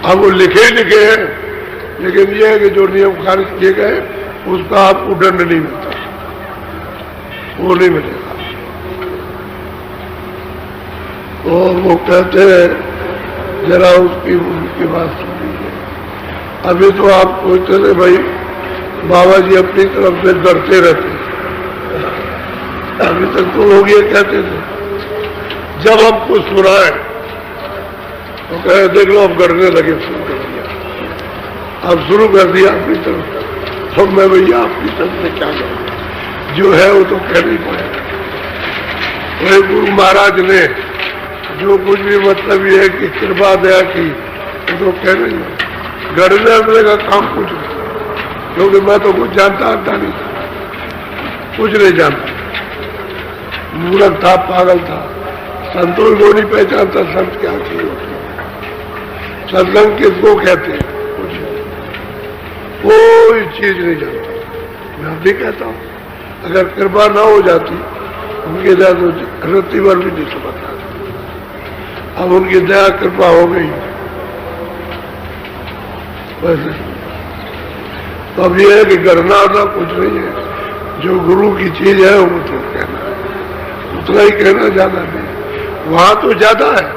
अब वो लिखे हैं, लेकिन ये है कि जो नियम खारिज किए गए उसका आपको दंड नहीं मिलता, वो नहीं मिलेगा। और वो कहते हैं जरा उसकी बात सुन लीजिए। अभी तो आप सोचते थे भाई बाबा जी अपनी तरफ से डरते रहते, अभी तक तो लोग ये कहते थे, जब हमको सुनाए तो कहे देख लो अब डरने लगे, शुरू कर दिया, अब शुरू कर दिया अपनी तरफ। तो मैं भैया अपनी तरफ से क्या करूं, जो है वो तो कहना ही पड़ेगा। वही गुरु महाराज ने जो कुछ भी मतलब ये है कि कृपा दया की, तो कहना ही है। डरने का काम कुछ नहीं, क्योंकि मैं तो कुछ जानता नहीं था, कुछ नहीं जानता, मूर्ख था, पागल था, संतों को नहीं पहचानता संत क्या चीज होती है, सत्संग किसको कहते हैं, कुछ कोई चीज नहीं जानता। मैं भी कहता हूँ अगर कृपा ना हो जाती उनकी दया तो रत्ती भर भी नहीं समझता। अब उनकी दया कृपा हो गई वैसे। तो अब यह है कि करना था कुछ नहीं है, जो गुरु की चीज है वो तो कहना है, उतना ही कहना, ज्यादा नहीं। वहां तो ज्यादा है,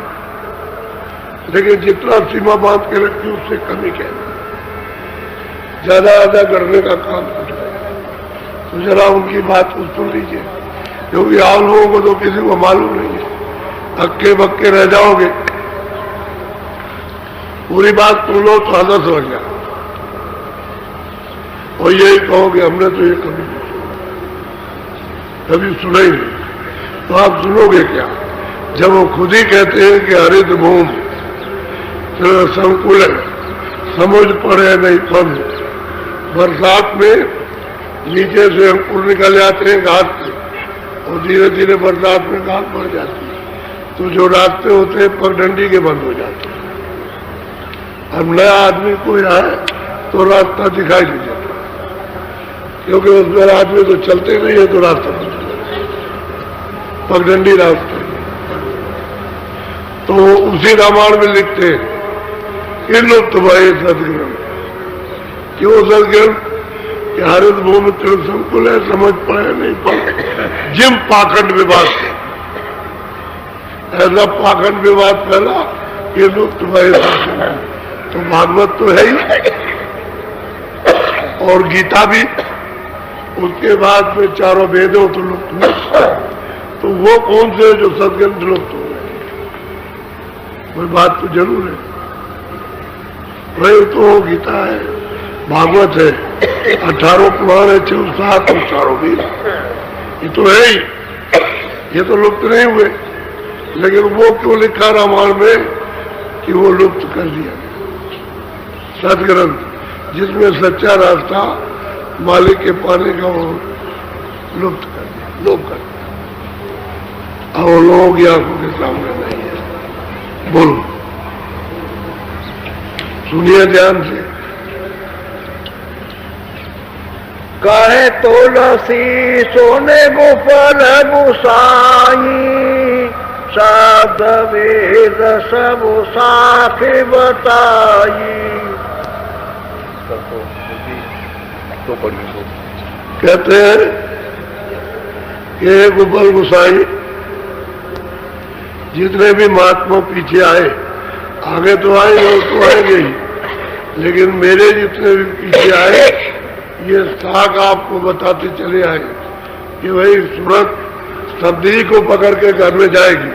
लेकिन जितना सीमा बांध के रखी उससे कम ही कहना, ज्यादा करने का काम कुछ नहीं। तो जरा उनकी बात को सुन लीजिए, क्योंकि आप लोगों को तो किसी को मालूम नहीं है, हक्के बक्के रह जाओगे। पूरी बात सुन लो तो आधा समझ जाओ, और यही कहोगे हमने तो ये कभी सुना ही नहीं। तो आप सुनोगे क्या जब वो खुद ही कहते हैं कि हरित भूम संकुल है, समझ पड़े नहीं फल। बरसात में नीचे से अंकुर निकल जाते हैं घास से, और धीरे धीरे बरसात में घास बढ़ जाती है, तो जो रास्ते होते हैं पगडंडी के बंद हो जाते हैं। अब नया आदमी कोई आए तो रास्ता दिखाई नहीं देता, क्योंकि उसमें आदमी तो चलते नहीं है, तो रास्ता नहीं चलता, पगडंडी रास्ते। तो उसी रामायण में लिखते हैं इन भाई सदग्रहण, क्यों सदग्रहण कि हरित भूमि तीर्थ संकुल है, समझ पाए नहीं पाए जिम पाखंड विवाद, ऐसा पाखंड विवाद फैला कि लुप्त भाई। तो भागवत तो है ही, और गीता भी, उसके बाद में चारों वेदों तो लुप्त हुए, तो वो कौन से जो सदग्रंथ लुप्त हो गए, कोई बात तो जरूर है। वही तो गीता है, भागवत है, 18 पुराण है, 7 और चारों वेद, ये तो है ही, ये तो लुप्त नहीं हुए। लेकिन वो क्यों लिखा रामायण में कि वो लुप्त कर दिया सदग्रंथ, जिसमें सच्चा रास्ता मालिक के पाने का वो लुप्त कर दिया, लोप कर दिया। अब वो लोगों की आंखों के सामने नहीं है। बोलो, सुनिए ध्यान से। कहे तुलसी सोने गोपाल गुसाई, शब्द वेद सब साखे बताई। कहते हैं कि गोपाल गुसाई जितने भी महात्मा पीछे आए, आगे तो आए और तो आएंगे ही, लेकिन मेरे जितने भी पीछे आए ये साख आपको बताते चले आए कि वही सूरत शब्द ही को पकड़ के घर में जाएगी,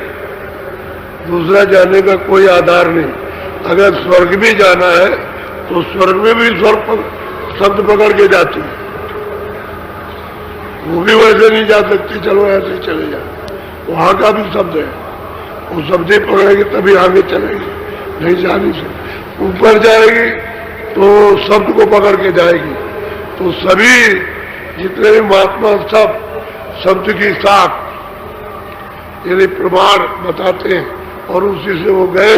दूसरा जाने का कोई आधार नहीं। अगर स्वर्ग भी जाना है तो स्वर्ग में भी शब्द पकड़ के जाती है, वो भी वैसे नहीं जा सकती, चलो ऐसे चले जाए, वहां का भी शब्द है, वो शब्द ही पकड़ेगी तभी आगे चलेगी, नहीं जा नहीं सकती। ऊपर जाएगी तो शब्द को पकड़ के जाएगी। तो सभी जितने भी महात्मा सब शब्द की साख यानी प्रमाण बताते हैं, और उसी से वो गए,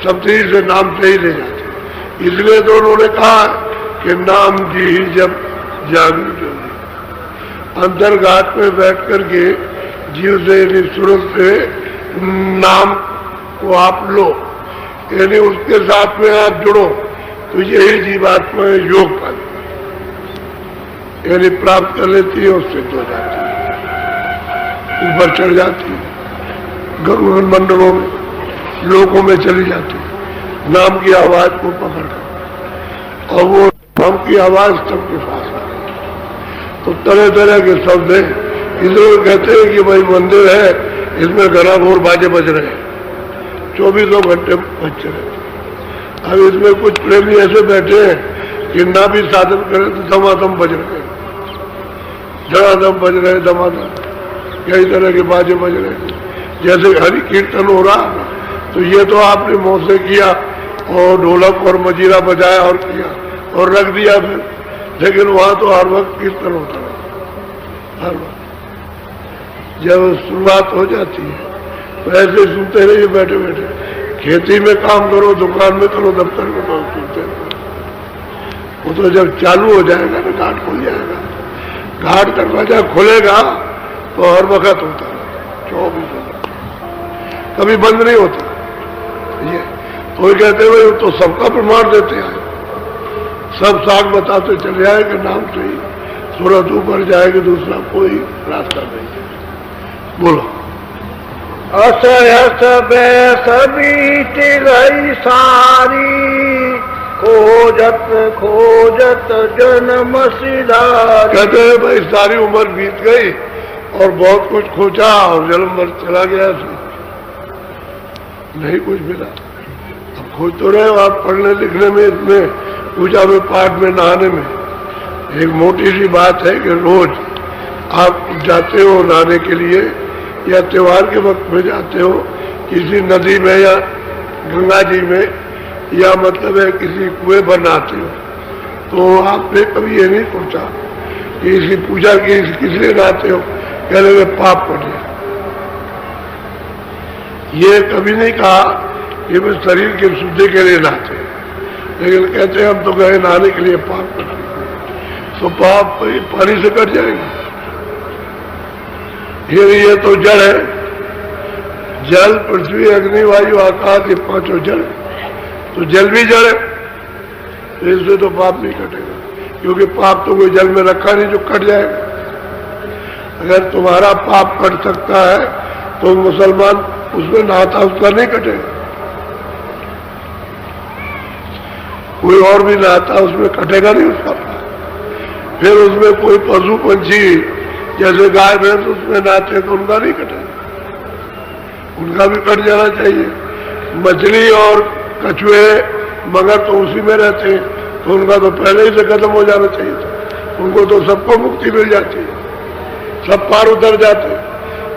शब्द ही से नाम से ही ले जाते। इसलिए तो उन्होंने कहा कि नाम जी ही जब जागृत होगी, अंतर्घात में बैठ करके जीव से यानी सूरत से नाम को आप लो, यानी उसके साथ में आप जुड़ो तो यही जीवात्मा योग पाती, यानी प्राप्त कर लेती है, उससे हो जाती है, ऊपर चढ़ जाती है, गगन मंडलों में, लोगों में चली जाती है, नाम की आवाज को पकड़कर, और वो नाम की आवाज सबके पास आ रही है। तो तरह तरह के शब्द हैं, इसलिए कहते हैं कि भाई मंदिर है, इसमें घना घोर बाजे बज रहे हैं, 24 घंटे बज रहे। अब इसमें कुछ प्रेमी ऐसे बैठे हैं कि ना भी साधन करें तो दमादम बज रहे, धड़ाधम बज रहे, दमादम कई तरह के बाजे बज रहे, जैसे हरि कीर्तन हो रहा, तो ये तो आपने मुंह से किया और ढोलक और मजीरा बजाया और किया और रख दिया फिर, लेकिन वहां तो हर वक्त कीर्तन होता है, हर वक्त। जब शुरुआत हो जाती है तो ऐसे सुनते रहिए बैठे बैठे, खेती में काम करो, दुकान में करो, दफ्तर में करो, सुनते रहो। वो तो जब चालू हो जाएगा ना, घाट खुल जाएगा, घाट दरवाजा खुलेगा तो हर वक्त होता है, 24 घंटे, कभी बंद नहीं होता। ये कोई कहते हुए तो सबका प्रमाण देते हैं, सब साग बताते चले आए कि नाम से ही सूरत ऊपर जाएगी, दूसरा कोई रास्ता नहीं है। बोलो। असहस बीत गई सारी, खोजत खोजत जन्म सिधारी। कहते हैं भाई सारी उम्र बीत गई और बहुत कुछ खोजा और जन्म भर चला गया, नहीं कुछ मिला। अब खोज तो रहे हो आप, पढ़ने लिखने में, इसमें पूजा में, पाठ में, नहाने में। एक मोटी सी बात है कि रोज आप जाते हो नहाने के लिए, या त्योहार के वक्त में जाते हो किसी नदी में या गंगा जी में, या मतलब है किसी कुएं पर नहाते हो, तो आपने कभी ये नहीं सोचा कि इसी पूजा की किस लिए नहाते हो, कह रहे पाप कटे। ये कभी नहीं कहा कि वे शरीर की शुद्धि के लिए नहाते, लेकिन कहते हैं हम तो गए नहाने के लिए, पाप कटे, तो पाप पानी से कट जाएगा। ये तो जल है, जल, पृथ्वी, अग्नि, वायु, आकाश, ये पांचों जल, तो जल भी जल है, तो इससे तो पाप नहीं कटेगा, क्योंकि पाप तो कोई जल में रखा नहीं जो कट जाएगा। अगर तुम्हारा पाप कट सकता है तो मुसलमान उसमें नहाता, उसका नहीं कटेगा। कोई और भी नहाता, उसमें कटेगा नहीं उसका पाप। फिर उसमें कोई पशु पंछी जैसे गाय भैंस उसमें नहाते हैं तो उनका नहीं कटेगा, उनका भी कट जाना चाहिए। मछली और कछुए, मगर तो उसी में रहते हैं, तो उनका तो पहले ही से खत्म हो जाना चाहिए था, उनको तो सबको मुक्ति मिल जाती है, सब पार उतर जाते हैं।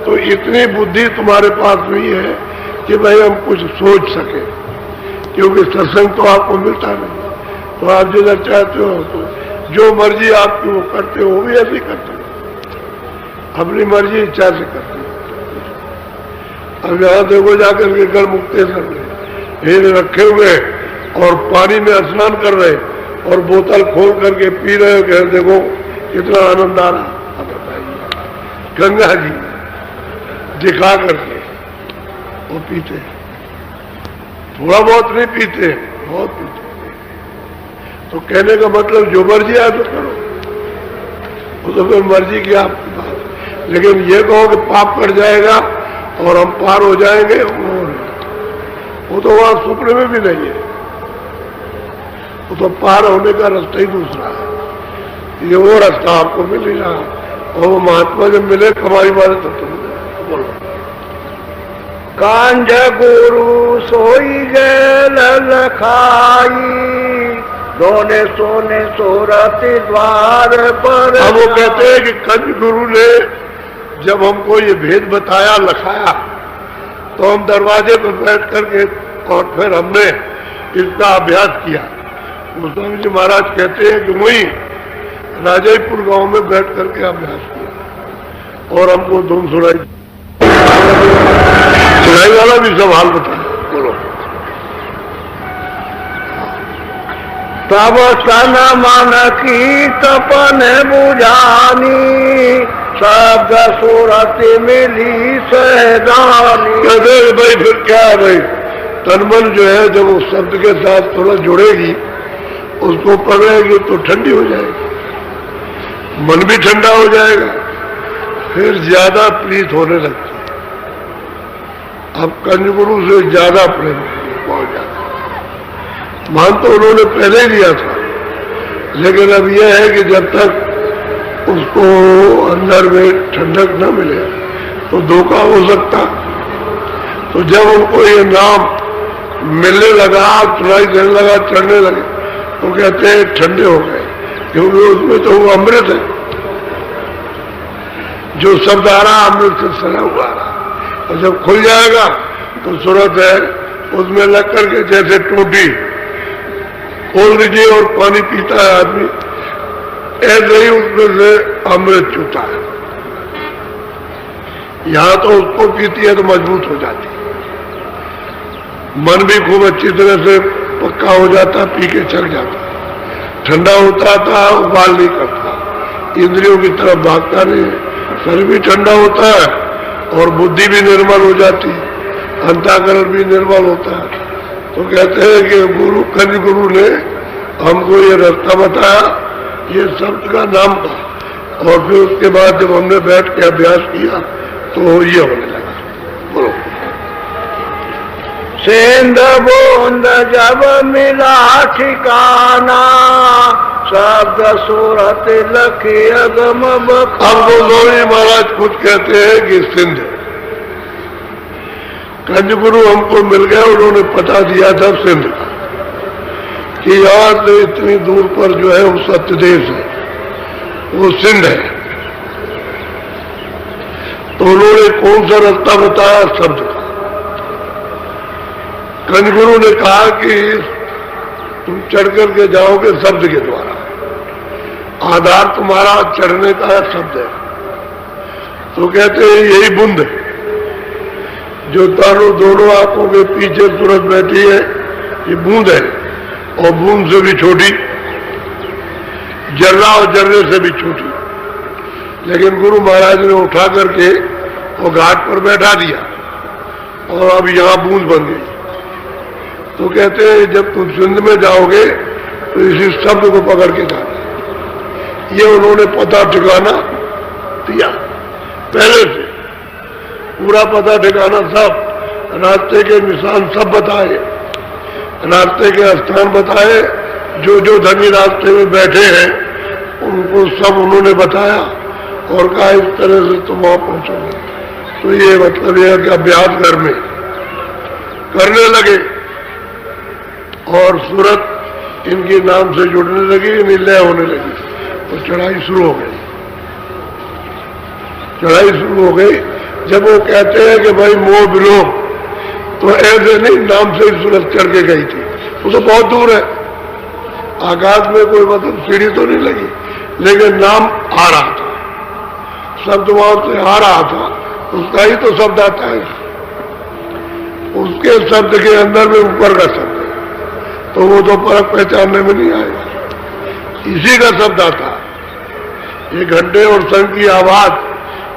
तो इतनी बुद्धि तुम्हारे पास नहीं है कि भाई हम कुछ सोच सके, क्योंकि सत्संग तो आपको मिलता नहीं, तो आप जिधर चाहते हो तो जो मर्जी आपकी वो करते हो, वो भी ऐसे करते हो, अपनी मर्जी इच्छा से करते हो। अब यहाँ देखो जाकर के गढ़ मुक्तेश्वर में हीरे रखे हुए और पानी में स्नान कर रहे और बोतल खोल करके पी रहे हो, कह देखो कितना आनंद आ रहा। अब बताइए, गंगा जी दिखा करके वो पीते, थोड़ा बहुत नहीं पीते, बहुत पीते। तो कहने का मतलब जो मर्जी है तो करो, वो तो फिर मर्जी की आपकी बात। लेकिन ये कहो कि पाप कट जाएगा और हम पार हो जाएंगे, वो तो वहां सुपने में भी नहीं है, वो तो पार होने का रास्ता ही दूसरा है। ये वो रास्ता आपको मिल ही रहा, और वो महात्मा जब मिले कमाई वाले तो तुम बोलो। कांझ गुरु सोई गैल लखाई, दोने सोने सोरती द्वार पर। अब वो कहते हैं कि कंज गुरु ने जब हमको ये भेद बताया, लखाया, तो हम दरवाजे पर बैठ करके और फिर हमने इसका अभ्यास किया। गोस्वामी जी महाराज कहते हैं कि वही राजयपुर गांव में बैठ करके अभ्यास किया और हमको धुन सुनाई वाला भी सवाल बताया। बोलो। तब सन मन की तपन बुझानी, शब्द सूरत मिली सहदानी। कहते भाई फिर क्या है भाई, तन मन जो है जब उस शब्द के साथ थोड़ा जुड़ेगी, उसको पकड़ेगी तो ठंडी हो जाएगी, मन भी ठंडा हो जाएगा, फिर ज्यादा प्रीत होने लगती है। अब कंजगुरु से ज्यादा प्रेम पहुंच जाता है। मान तो उन्होंने पहले ही लिया था, लेकिन अब यह है कि जब तक उसको अंदर में ठंडक न मिले तो धोखा हो सकता। तो जब उनको ये नाम मिलने लगा, सुनाई देने लगा, चढ़ने लगे, तो कहते हैं ठंडे हो गए, क्योंकि उसमें तो वो अमृत है, जो शब्द आ रहा अमृत से सना हुआ रहा। और जब खुल जाएगा तो सूरत है उसमें लग करके जैसे टूटी खोल दीजिए और पानी पीता है आदमी, ऐसे ही उसमें से अमृत चूता है। यहां तो उसको पीती है तो मजबूत हो जाती है, मन भी खूब अच्छी तरह से पक्का हो जाता, पी के चल जाता, ठंडा होता था, उबाल नहीं करता, इंद्रियों की तरफ भागता नहीं है, शरीर भी ठंडा होता है और बुद्धि भी निर्मल हो जाती है, अंतःकरण भी निर्मल होता है। तो कहते हैं कि कंज गुरु ने हमको ये रास्ता बताया, ये शब्द का नाम था, और फिर उसके बाद जब हमने बैठ के अभ्यास किया तो ये होने लगा। बोलो। सिंध बूंद जब मिला ठिकाना, शब्द सूरत लखी अगम बखाना। अब वो गौरी महाराज खुद कहते हैं कि सिंध कंजगुरु हमको मिल गया, उन्होंने पता दिया था सिंध का कि यहाँ से इतनी दूर पर जो है वो सत्यदेश है, वो सिंध है। तो उन्होंने कौन सा रास्ता बताया? शब्द का। कंजगुरु ने कहा कि तुम चढ़ करके जाओगे शब्द के द्वारा, आधार तुम्हारा चढ़ने का शब्द है। तो कहते हैं यही बूंद है जो दोनों आंखों के पीछे सूरत बैठी है, ये बूंद है, और बूंद से भी छोटी, जर्रा और जर्रे से भी छोटी। लेकिन गुरु महाराज ने उठा करके वो घाट पर बैठा दिया और अब यहां बूंद बन गई। तो कहते हैं जब तुम सिंध में जाओगे तो इसी शब्द को पकड़ के जाना। ये उन्होंने पता ठिकाना दिया, पहले से पूरा पता ठिकाना सब, रास्ते के निशान सब बताए, रास्ते के स्थान बताए, जो जो धनी रास्ते में बैठे हैं उनको सब उन्होंने बताया और कहा इस तरह से तुम वहां पहुंचोगे। तो ये मतलब यह कि अभ्यास घर में करने लगे और सूरत इनके नाम से जुड़ने लगी, निलय होने लगी, तो चढ़ाई शुरू हो गई। चढ़ाई शुरू हो गई। जब वो कहते हैं कि भाई मोह विलोप, तो ऐसे नहीं, नाम से ही सूरत चढ़ के गई थी। वो तो बहुत दूर है, आकाश में कोई मतलब सीढ़ी तो नहीं लगी, लेकिन नाम आ रहा था, शब्द वहां से आ रहा था, उसका ही तो शब्द आता है, उसके शब्द के अंदर में ऊपर का शब्द है, तो वो तो फर्क पहचानने में नहीं आएगा, इसी का शब्द आता है। ये घंटे और शंख की आवाज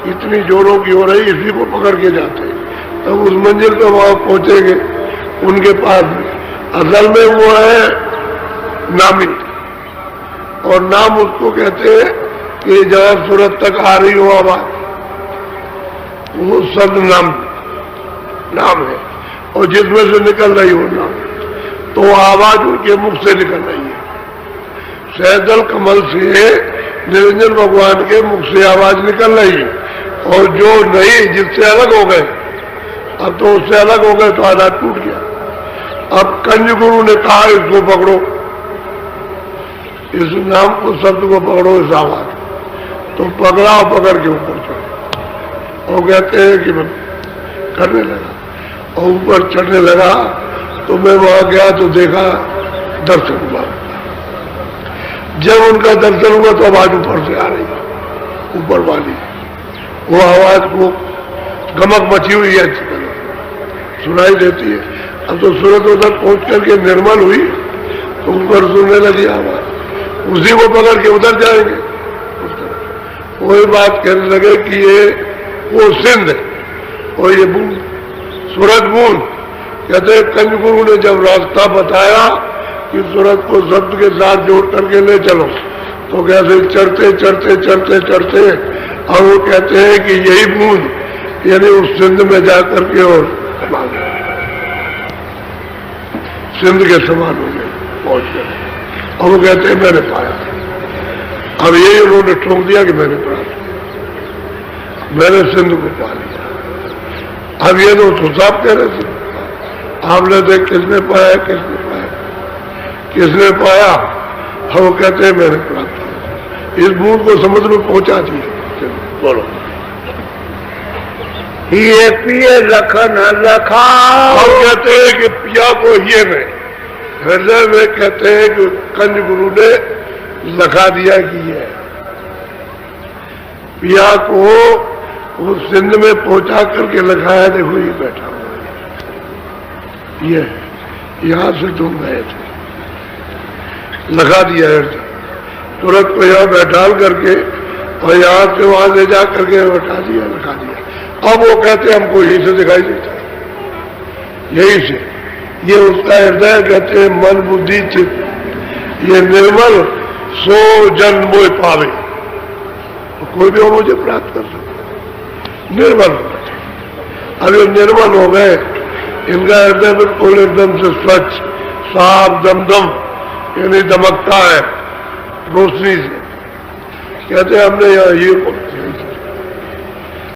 इतनी जोरों की हो रही, इसी को पकड़ के जाते हैं, तब उस मंजिल पे वहां पहुंचेंगे उनके पास में। असल में वो है नामी, और नाम उसको कहते हैं कि जहां सूरत तक आ रही हो आवाज, वो शब्द नाम है, और जिसमें से निकल रही हो नाम, तो आवाज उनके मुख से निकल रही है। सहजल कमल से निरंजन भगवान के मुख से आवाज निकल रही है, और जो नहीं, जिससे अलग हो गए, अब तो उससे अलग हो गए तो आधार टूट गया। अब कंज गुरु ने कहा इसको पकड़ो, इस नाम को, शब्द को पकड़ो, इस आवाज, तो पकड़ा और पकड़ के ऊपर चढ़े, और कहते हैं कि मैं करने लगा और ऊपर चढ़ने लगा। तो मैं वहां गया तो देखा दर्शन हुआ। जब उनका दर्शन हुआ तो आवाज ऊपर से आ रही, ऊपर वाली, वो आवाज को गमक मची हुई है, अच्छी तरह सुनाई देती है। अब तो सूरत उधर पहुंच करके निर्मल हुई तो ऊपर सुनने लगी आवाज, उसी को पकड़ के उधर जाएंगे। वही बात कहने लगे कि ये वो सिंध है और ये बूंद, सूरत बूंद, कहते हैं कंज गुरु ने जब रास्ता बताया कि सूरत को शब्द के साथ जोड़ करके ले चलो, तो कैसे चढ़ते चढ़ते चढ़ते चढ़ते, और वो कहते हैं कि यही बूंद यानी उस सिंध में जाकर के और सिंध के समान हो गए, पहुंच गए। और वो कहते हैं मैंने पाया। अब यही उन्होंने ठोक दिया कि मैंने पढ़ा, मैंने सिंध को पा लिया। अब ये तो साहब कह रहे थे, आपने देख किसने पाया, किसने पाया, किसने पाया? वो कहते हैं मैंने प्राप्त किया। इस बूंद को समुद्र में पहुंचा दिया। बोलो, ये पिए लखन लखा। हम कहते हैं कि पिया को ये में हृदय में कहते हैं कि कंज गुरु ने लखा दिया कि ये पिया को उस सिंध में पहुंचा करके लखाया। देखो ये बैठा हुआ है, ये यहां से तुम गए थे, लगा दिया हृदय। तुरंत को यहाँ बैठाल करके और यहाँ से वहां ले जा करके बैठा दिया, लगा दिया। अब वो कहते हमको यही से दिखाई देता है, यही से। ये उसका हृदय कहते हैं मन बुद्धि चित्त, ये निर्मल सो जन मोह पावे। तो कोई भी हो मुझे प्राप्त कर सकता, निर्मल होना चाहिए। अब ये निर्मल हो गए, इनका हृदय बिल्कुल एकदम से स्वच्छ साफ दमदम यानी दमकता है रोशनी से। कहते हैं हमने यहाँ ये